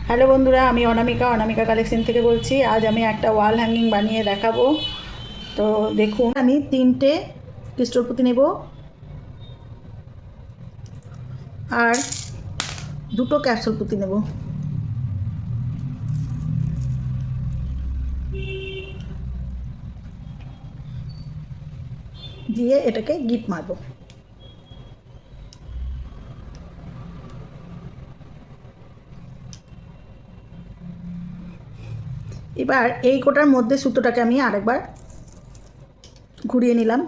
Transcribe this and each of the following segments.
Hello বন্ধুরা, আমি অনামিকা collection থেকে বলছি। আজ আমি একটা ওয়াল হ্যাঙ্গিং বানিয়ে দেখাবো। তো দেখুন, আমি 3টে ক্রিস্টাল পুঁতি নেব আর 2টো ক্যাপসুল পুঁতি নেব। দিয়ে এটাকে গিট মারবো। এবার এই কোটার মধ্যে সুতোটাকে আমি আরেকবার ঘুরিয়ে নিলাম।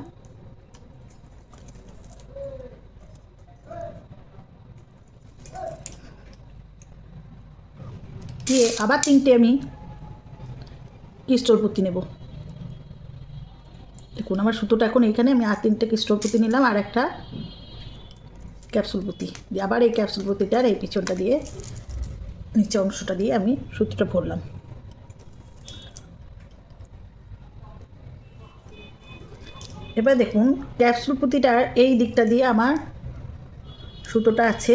দিয়ে আবার 3টে আমি ক্রিস্টাল পুঁতি নেব। দেখুন, আমার সুতোটা এখন এইখানে, আমি আর 3টে ক্রিস্টাল পুঁতি নিলাম আর একটা ক্যাপসুল পুঁতি দিয়ে আবার এই ক্যাপসুল পুঁতিটার এই পিছনটা দিয়ে নিচে অংশটা দিয়ে আমি সুতোটা ভরলাম। এবার দেখুন, ক্যাপসুল পুঁতিটার এই দিকটা দিয়ে আমার সুতোটা আছে।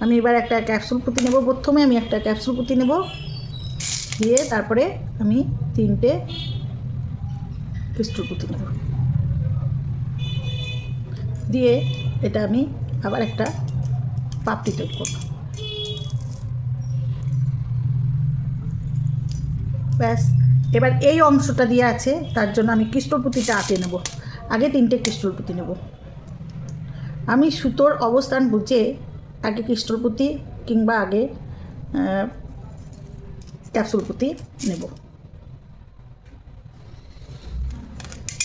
আমি এবার একটা ক্যাপসুল পুঁতি নেব। প্রথমে আমি একটা ক্যাপসুল পুঁতি নেব, দিয়ে তারপরে আমি 3টে ক্রিস্টাল পুঁতি নেব। দিয়ে এটা আমি আবার একটা পাপড়ি তৈরি করব। ব্যাস, এবার এই অংশটা দিয়ে আছে, তার জন্য আমি ক্রিস্টাল পুঁতিটা আঁকে নেব। আগে 3টে ক্রিস্টাল পুঁতি নেব। আমি সুতোর অবস্থান বুঝে আগে ক্রিস্টাল পুঁতি কিংবা আগে ক্যাপসুল পুঁতি নেব।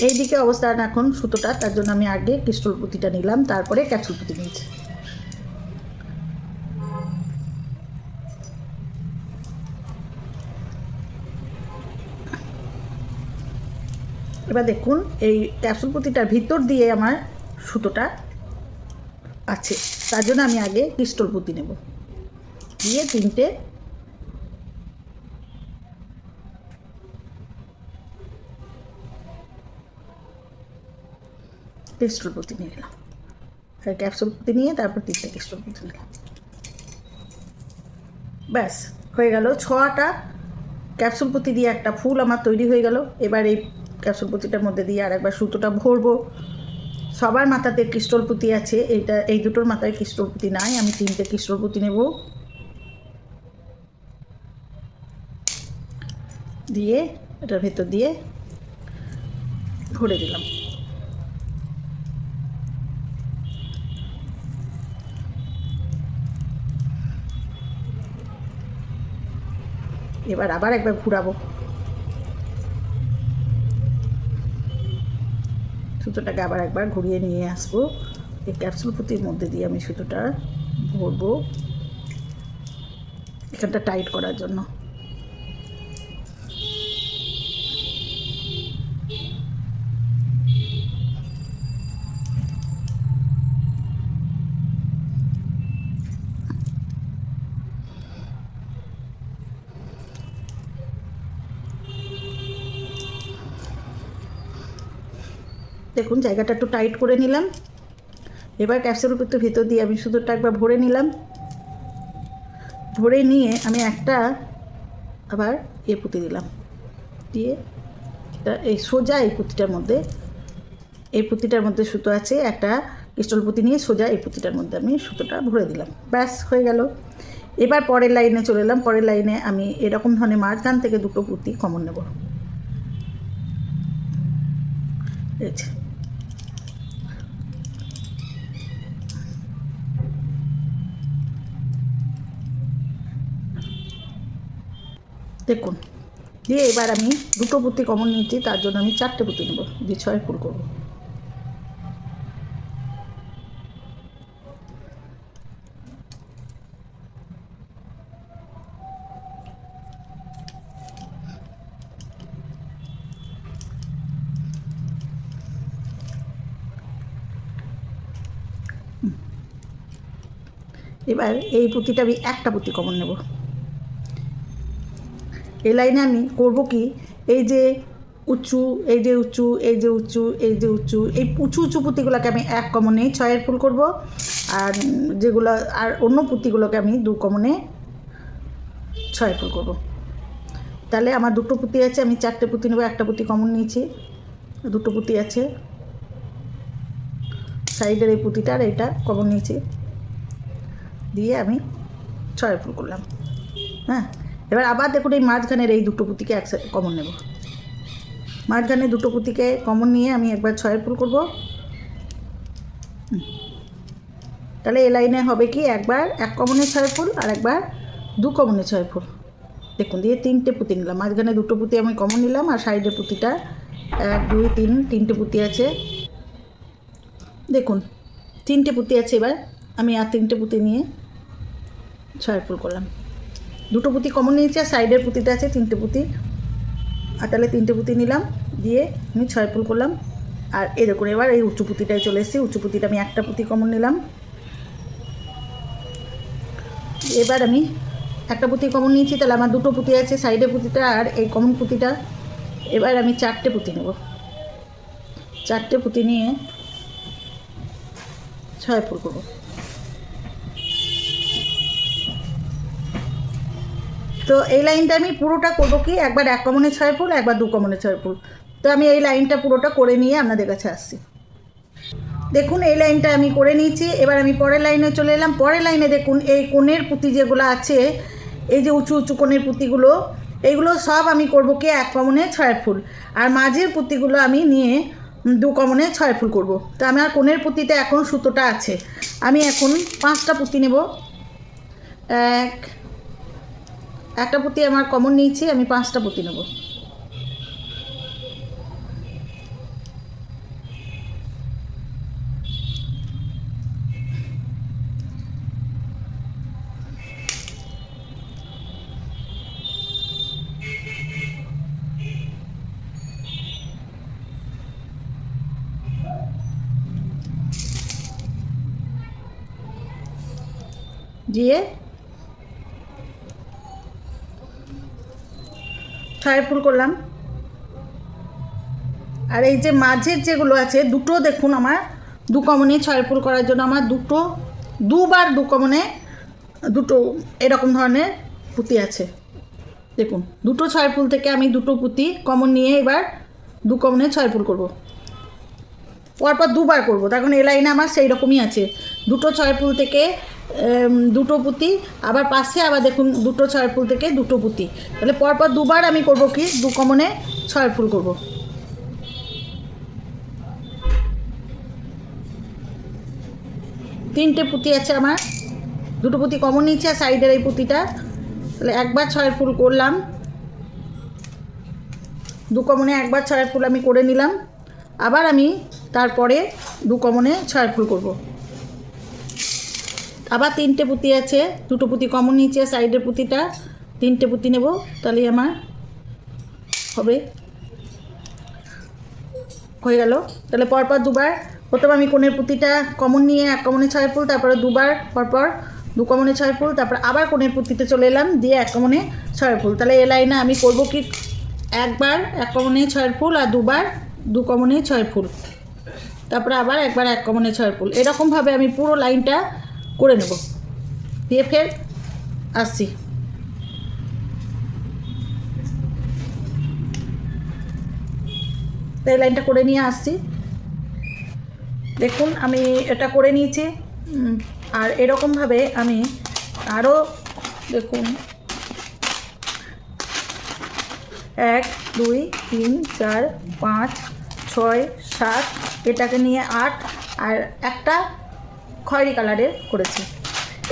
এই দিকে অবস্থান এখন সুতোটা, তার জন্য আমি আগে ক্রিস্টাল পুঁতিটা নিলাম, তারপরে ক্যাপসুল পুঁতি নিয়েছি। এবার দেখুন, এই ক্যাপসুল পুঁতিটার ভিতর দিয়ে আমার সুতোটা আছে, তার জন্য আমি আগে ক্রিস্টাল পুঁতি নেব। দিয়ে 3টে ক্রিস্টাল পুঁতি নিয়ে নিলাম, আর ক্যাপসুল পুঁতি নিয়ে তারপর 3টে ক্রিস্টাল পুঁতি নিলাম। ব্যাস, হয়ে গেল 6টা ক্যাপসুল পুঁতি দিয়ে একটা ফুল আমার তৈরি হয়ে গেল। এবার এই ক্যাপসুল পুঁতিটার মধ্যে দিয়ে আর একবার সুতোটা ভরবো। সবার মাথাতে ক্রিস্টাল পুঁতি আছে, এই দুটোর মাথায় ক্রিস্টাল পুঁতি নাই। আমি 3টে ক্রিস্টাল পুঁতি নেব, দিয়ে এটার ভেতর দিয়ে ভরে দিলাম। এবার আবার একবার ঘুরাবো। সুতোটাকে আবার একবার ঘুরিয়ে নিয়ে আসবো। এই ক্যাপসুল পুঁতির মধ্যে দিয়ে আমি সুতোটা ভরবো এখানটা টাইট করার জন্য। দেখুন, জায়গাটা একটু টাইট করে নিলাম। এবার ক্যাপসুল পুঁতির ভিতর দিয়ে আমি সুতোটা একবার ভরে নিলাম। ভরে নিয়ে আমি একটা আবার পুঁতি দিলাম, দিয়ে এই সোজা এই পুঁতিটার মধ্যে সুতো আছে, একটা ক্রিস্টাল পুঁতি নিয়ে সোজা এই পুঁতিটার মধ্যে আমি সুতোটা ভরে দিলাম। ব্যাস, হয়ে গেল। এবার পরের লাইনে চলে এলাম। পরের লাইনে আমি এরকম ধরনের মাঝখান থেকে 2টো পুঁতি কমন নেব। দেখুন, দিয়ে এবার আমি 2টো পুঁতি কমন নিয়েছি, তার জন্য আমি 4টে পুঁতি নেব, দিয়ে 6 ফুল করব। এবার এই পুঁতিটা আমি একটা পুঁতি কমন নেব। এই লাইনে আমি করব কি, এই যে উঁচু, এই যে উঁচু, এই যে উঁচু, এই যে উঁচু, এই উঁচু উঁচু পুঁতিগুলোকে আমি 1 কমনে 6 ফুল করব, আর যেগুলো আর অন্য পুঁতিগুলোকে আমি 2 কমনে ছয় ফুল করব। তাহলে আমার দুটো পুঁতি আছে, আমি চারটে পুঁতি নেব। একটা পুঁতি কমন নিয়েছি, দুটো পুঁতি আছে, সাইডের এই পুঁতিটা আর এইটা কমন নিয়েছি, দিয়ে আমি ছয় ফুল করলাম। হ্যাঁ, এবার আবার দেখুন এই মাঝখানের এই দুটো পুঁতিকে একসাথে কমন নেব। মাঝখানে দুটো পুঁতিকে কমন নিয়ে আমি একবার ছয় ফুল করব। তাহলে এই লাইনে হবে কি, একবার এক কমনে ছয় ফুল আর একবার দু কমনে ছয় ফুল। দেখুন, দিয়ে তিনটে পুঁতি নিলাম, মাঝখানে দুটো পুঁতি আমি কমন নিলাম আর সাইডের পুঁতিটা 1 2 3 তিনটে পুঁতি আছে। দেখুন তিনটে পুঁতি আছে, এবার আমি আর তিনটে পুঁতি নিয়ে ছয় ফুল করলাম। দুটো পুঁতি কমন নিয়েছি আর সাইডের পুঁতিটা আছে তিনটে পুঁতি, আর তাহলে তিনটে পুঁতি নিলাম, দিয়ে আমি ছয় ফুল করলাম। আর এরকম এবার এই উঁচু পুঁতিটায় চলে এসেছি, উঁচু পুঁতিটা আমি একটা পুঁতি কমন নিলাম। এবার আমি একটা পুঁতি কমন নিয়েছি, তাহলে আমার দুটো পুঁতি আছে, সাইডের পুঁতিটা আর এই কমন পুঁতিটা। এবার আমি চারটে পুঁতি নেব, চারটে পুঁতি নিয়ে ছয় ফুল করব। তো এই লাইনটা আমি পুরোটা করবো কি, একবার এক কমনে ছয় ফুল, একবার দু কমনে ছয় ফুল। তো আমি এই লাইনটা পুরোটা করে নিয়ে আপনাদের কাছে আসছি। দেখুন এই লাইনটা আমি করে নিয়েছি, এবার আমি পরের লাইনে চলে এলাম। পরের লাইনে দেখুন এই কোণের পুঁতি যেগুলো আছে, এই যে উঁচু উঁচু কোণের পুঁতিগুলো, এইগুলো সব আমি করব কি এক কমনে ছয় ফুল, আর মাঝের পুঁতিগুলো আমি নিয়ে দু কমনে ছয় ফুল করব। তো আমার কোণের পুঁতিতে এখন সুতোটা আছে, আমি এখন 5টা পুঁতি নেব। একটা পুঁতি আমার কমন নিয়েছি, আমি 5টা পুঁতি নেব। দিয়ে ছয় ফুল করলাম। আর এই যে মাঝের যেগুলো আছে দুটো, দেখুন আমার দু কমনে ছয় ফুল করার জন্য আমার দুবার দু কমনে দুটো এরকম ধরনের পুঁতি আছে। দেখুন দুটো ছয় ফুল থেকে আমি দুটো পুঁতি কমন নিয়ে এবার দু কমনে ছয় ফুল করব, পরপর দুবার করব। তখন এই লাইনে আমার সেই রকমই আছে, দুটো ছয় ফুল থেকে দুটো পুঁতি, আবার পাশে আবার দেখুন দুটো ছয় ফুল থেকে দুটো পুঁতি, তাহলে পরপর দুবার আমি করব কি, দু কমনে ছয় ফুল করব। তিনটে পুঁতি আছে আমার, দুটো পুঁতি কমন নিচ্ছে আর সাইডের এই পুঁতিটা, তাহলে একবার ছয় ফুল করলাম, দু কমনে একবার ছয় ফুল আমি করে নিলাম। আবার আমি তারপরে দু কমনে ছয় ফুল করব। আবার তিনটে পুঁতি আছে, দুটো পুঁতি কমন নিচ্ছে সাইডের পুঁতিটা, তিনটে পুঁতি নেব, তাহলেই আমার হবে, হয়ে গেল। তাহলে পরপর দুবার, প্রথমে আমি কোণের পুঁতিটা কমন নিয়ে এক কমনে ছয় ফুল, তারপরে দুবার পরপর দু কমনে ছয় ফুল, তারপর আবার কোণের পুঁতিতে চলে এলাম, দিয়ে এক কমনে ছয় ফুল। তাহলে এই লাইনে আমি করব কি, একবার এক কমনে ছয় ফুল আর দুবার দু কমনে ছয় ফুল, তারপরে আবার একবার এক কমনে ছয় ফুল। এরকমভাবে আমি পুরো লাইনটা করে নেব, দিয়ে ফের আসছি। তো এই লাইনটা করে নিয়ে আসছি, দেখুন আমি এটা করে নিয়েছি। আর এরকমভাবে আমি আরও দেখুন 1 2 3 4 5 6 7, এটাকে নিয়ে 8, আর একটা খয়েরি কালারের করেছি।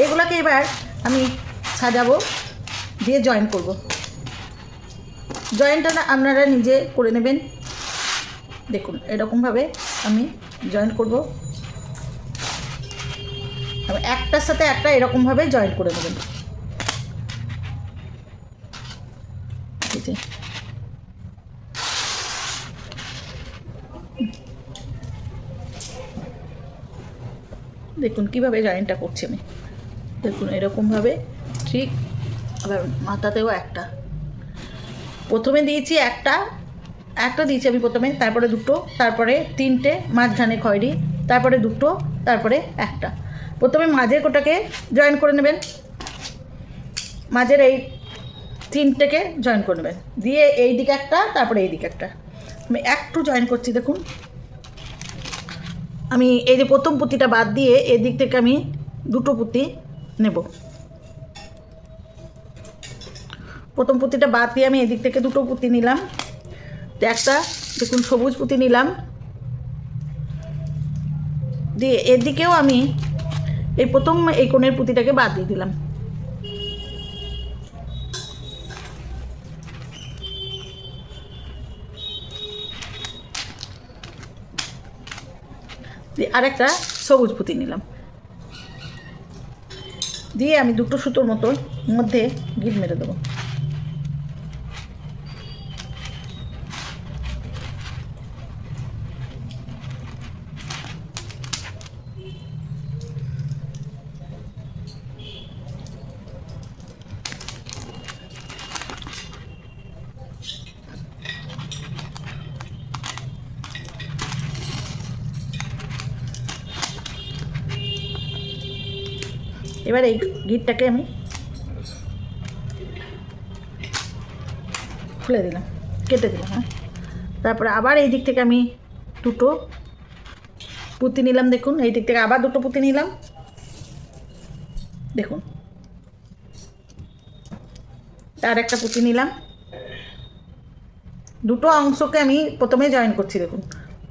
এগুলোকে এবার আমি সাজাবো, দিয়ে জয়েন করব। জয়েনটা আপনারা নিজে করে নেবেন। দেখুন এরকমভাবে আমি জয়েন করব, একটার সাথে একটা এরকমভাবে জয়েন করে নেবেন। দেখুন কীভাবে জয়েনটা করছি আমি, দেখুন এরকমভাবে, ঠিক। আবার মাথাতেও একটা, প্রথমে দিয়েছি একটা দিয়েছি আমি প্রথমে, তারপরে দুটো, তারপরে তিনটে, মাঝখানে খয়েরি, তারপরে দুটো, তারপরে একটা। প্রথমে মাঝের কোটাকে জয়েন করে নেবেন, মাঝের এই তিনটেকে জয়েন করে নেবেন, দিয়ে এই দিকে একটা, তারপরে এই দিকে একটা। আমি একটু জয়েন করছি, দেখুন আমি এই যে প্রথম পুঁতিটা বাদ দিয়ে এই দিক থেকে আমি দুটো পুঁতি নেব। প্রথম পুঁতিটা বাদ দিয়ে আমি এদিক থেকে দুটো পুঁতি নিলাম, একটা দেখুন সবুজ পুঁতি নিলাম, দিয়ে এদিকেও আমি এই প্রথম এই কোণের পুঁতিটাকে বাদ দিয়ে দিলাম। আর একটা সবুজ পুঁতি নিলাম, দিয়ে আমি দুটো সুতোর মতো মধ্যে গিট মেরে দেবো। এবার এই গিটটাকে আমি খুলে দিলাম, কেটে দিলাম। হ্যাঁ, তারপরে আবার এই দিক থেকে আমি দুটো পুঁতি নিলাম, দেখুন এই দিক থেকে আবার দুটো পুঁতি নিলাম, দেখুন আর একটা পুঁতি নিলাম। দুটো অংশকে আমি প্রথমে জয়েন করছি, দেখুন,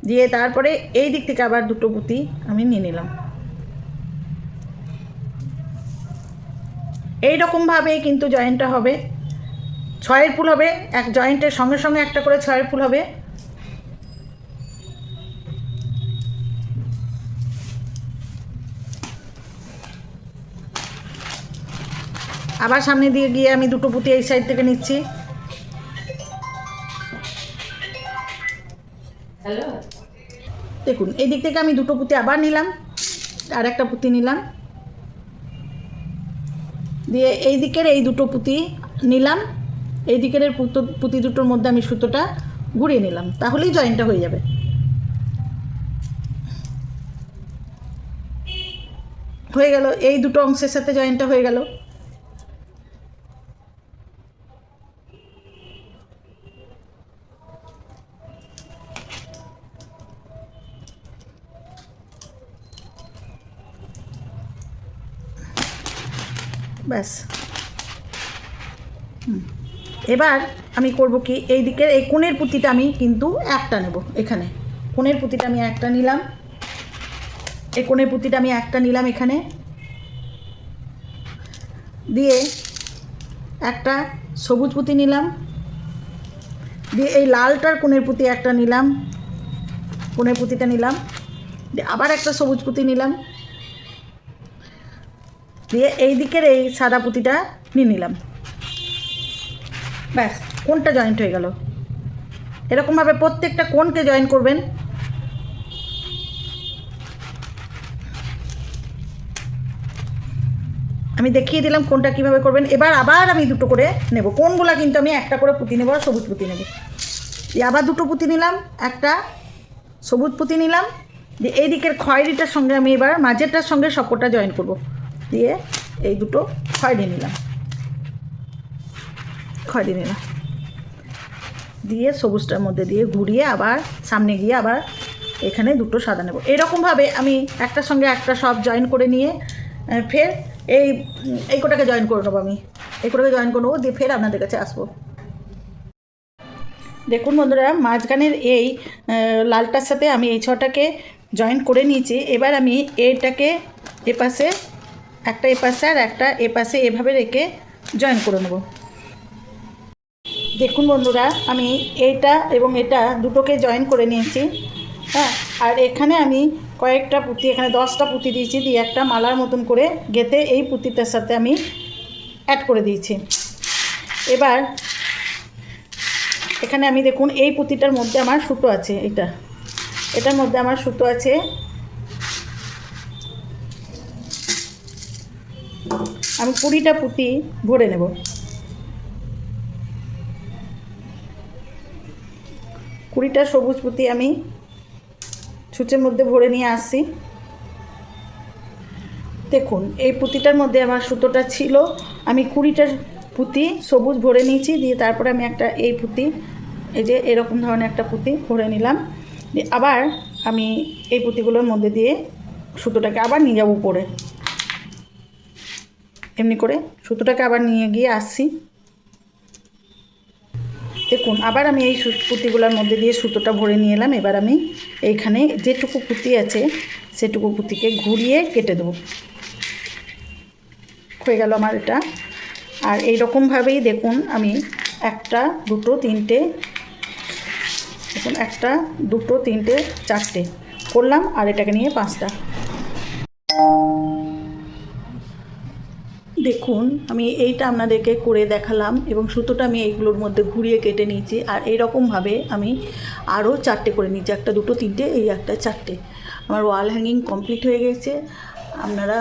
দিয়ে তারপরে এই দিক থেকে আবার দুটো পুঁতি আমি নিয়ে নিলাম। এইরকমভাবেই কিন্তু জয়েন্টটা হবে, ছয়ের ফুল হবে, এক জয়েন্টের সঙ্গে সঙ্গে একটা করে ছয়ের ফুল হবে। আবার সামনে দিয়ে গিয়ে আমি দুটো পুঁতি এই সাইড থেকে নিচ্ছি। দেখুন এই দিক থেকে আমি দুটো পুঁতি আবার নিলাম, আর একটা পুঁতি নিলাম, দিয়ে এই দিকের এই দুটো পুঁতি নিলাম, এই দিকের পুঁতি দুটোর মধ্যে আমি সুতোটা ঘুরিয়ে নিলাম, তাহলেই জয়েন্টটা হয়ে যাবে। হয়ে গেল, এই দুটো অংশের সাথে জয়েন্টটা হয়ে গেল। ব্যাস, এবার আমি করব কি, এই দিকের এই কোণের পুঁতিটা আমি কিন্তু একটা নেব। এখানে কোণের পুঁতিটা আমি একটা নিলাম, এই কোণের পুঁতিটা আমি একটা নিলাম এখানে, দিয়ে একটা সবুজ পুঁতি নিলাম, দিয়ে এই লালটার কোণের পুঁতি একটা নিলাম, কোণের পুঁতিটা নিলাম, দিয়ে আবার একটা সবুজ পুঁতি নিলাম, দিয়ে এই দিকের এই সাদা পুঁতিটা নিয়ে নিলাম। ব্যাস, কোণটা জয়েন্ট হয়ে গেল। এরকমভাবে প্রত্যেকটা কোণকে জয়েন করবেন। আমি দেখিয়ে দিলাম কোণটা কীভাবে করবেন। এবার আবার আমি দুটো করে নেব, কোণগুলো কিন্তু আমি একটা করে পুঁতি নেব, আর সবুজ পুঁতি নেব। আবার দুটো পুঁতি নিলাম, একটা সবুজ পুঁতি নিলাম, দিয়ে এই দিকের খয়েরিটার সঙ্গে আমি এবার মাঝেরটার সঙ্গে সবকটা জয়েন করব, দিয়ে এই দুটো খয়েরি নিলাম, খয়েরি নিলাম, দিয়ে সবুজটার মধ্যে দিয়ে ঘুরিয়ে আবার সামনে গিয়ে আবার এখানে দুটো সাদা নেব। এরকমভাবে আমি একটার সঙ্গে একটা সব জয়েন করে নিয়ে ফের এই কোটাকে জয়েন করে নেবো। আমি এই কোটাকে জয়েন করে নেবো, দিয়ে ফের আপনাদের কাছে আসবো। দেখুন বন্ধুরা, মাঝখানের এই লালটার সাথে আমি এই ছটাকে জয়েন করে নিয়েছি। এবার আমি এইটাকে এপাশে একটা, এপাশে আর একটা এপাশে, এভাবে রেখে জয়েন করে নেব। দেখুন বন্ধুরা, আমি এইটা এবং এটা দুটোকে জয়েন করে নিয়েছি। হ্যাঁ, আর এখানে আমি কয়েকটা পুঁতি, এখানে 10টা পুঁতি দিয়েছি, দিয়ে একটা মালার মতন করে গেঁথে এই পুঁতিটার সাথে আমি অ্যাড করে দিয়েছি। এবার এখানে আমি দেখুন এই পুঁতিটার মধ্যে আমার সুতো আছে, এটার মধ্যে আমার সুতো আছে। আমি 20টা পুঁতি ভরে নেব। 20টা সবুজ পুঁতি আমি সূচের মধ্যে ভরে নিয়ে আসছি। দেখুন এই পুঁতিটার মধ্যে আমার সুতোটা ছিল, আমি 20টা পুঁতি সবুজ ভরে নিয়েছি, দিয়ে তারপরে আমি একটা এই পুঁতি, এই যে এরকম ধরনের একটা পুঁতি ভরে নিলাম। দিয়ে আবার আমি এই পুঁতিগুলোর মধ্যে দিয়ে সুতোটাকে আবার নিয়ে যাব উপরে, এমনি করে সুতোটাকে আবার নিয়ে গিয়ে আসছি। দেখুন আবার আমি এই পুঁতিগুলোর মধ্যে দিয়ে সুতোটা ভরে নিয়ে এলাম। এবার আমি এইখানে যেটুকু পুঁতি আছে সেটুকু পুঁতিকে ঘুরিয়ে কেটে দেবো। হয়ে গেল আমার এটা। আর এই রকমভাবেই দেখুন আমি একটা দুটো তিনটে, দেখুন একটা দুটো তিনটে চারটে করলাম, আর এটাকে নিয়ে 5টা। দেখুন আমি এইটা আপনাদেরকে করে দেখালাম এবং সুতোটা আমি এইগুলোর মধ্যে ঘুরিয়ে কেটে নিয়েছি। আর এইরকমভাবে আমি আরও 4টে করে নিয়েছি, একটা দুটো তিনটে, এই একটা 4টে। আমার ওয়াল হ্যাঙ্গিং কমপ্লিট হয়ে গেছে। আপনারা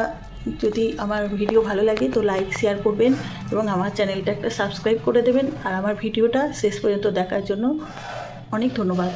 যদি আমার ভিডিও ভালো লাগে তো লাইক শেয়ার করবেন এবং আমার চ্যানেলটা একটা সাবস্ক্রাইব করে দেবেন। আর আমার ভিডিওটা শেষ পর্যন্ত দেখার জন্য অনেক ধন্যবাদ।